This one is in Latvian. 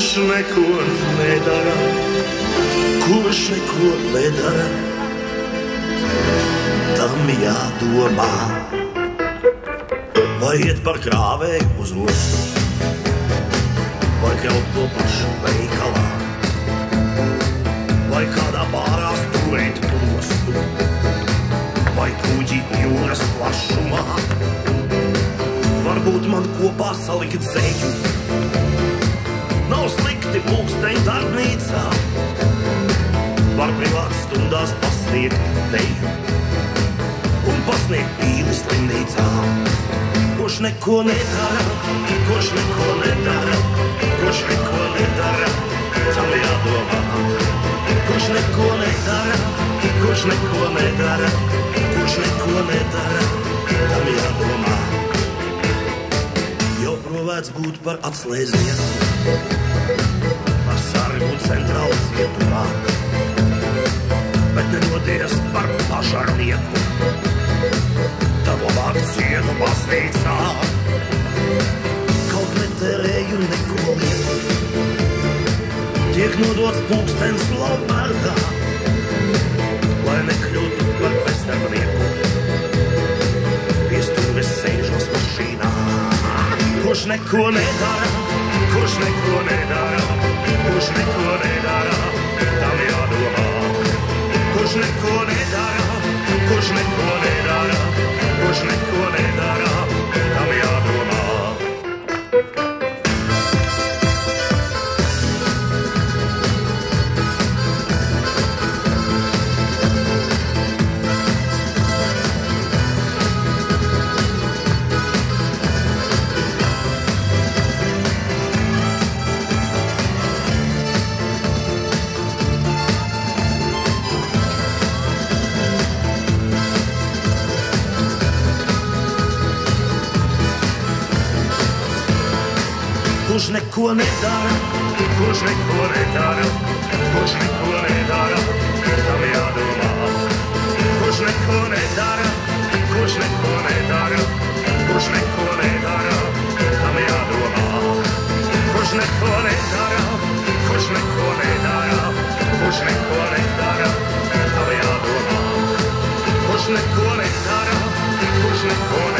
kurš neko nedara, kurš neko nedara, tam jādomā. Vai iet par krāvēju uz ostu, vai kaut to pašu veikalā, vai kādā bārā stūrēt postu, vai kuģi jūras plašumā. Varbūt man kopā salikt zeju, nav slikti pulksteņu darbnīcā, var privāt stundās pasniegt teju un pasniegt pīli slimnīcā. Kurš neko nedara, kurš neko nedara, kurš neko nedara, tam jādomā. Kurš neko nedara, kurš neko nedara, kurš neko nedara, tam jādomā. Jau provēts būt par atslēdzienu, par sargu centrālu cietumā, bet nedodies par pažarnieku, tavu vārdu cienu baznīcā. Kaut neterēju neko lietu, tiek nodots pulkstens labārdā, lai nekļūtu par bezdarbnieku. Piestūris sēžos mašīnā. Kurš neko nedara, kurš neko nedara, kurš neko nedara, tam jādomā. Kurš neko nedara, kurš neko nedara, kurš neko nedara, tam jādomā. Kurš neko nedara, kurš neko nedara, kurš neko nedara, tam jādomā. Kurš neko nedara, kurš neko nedara, kurš neko nedara, tam jādomā. Kurš neko nedara, kurš neko nedara, kurš neko nedara, tam jādomā. Kurš neko nedara, kurš neko nedara.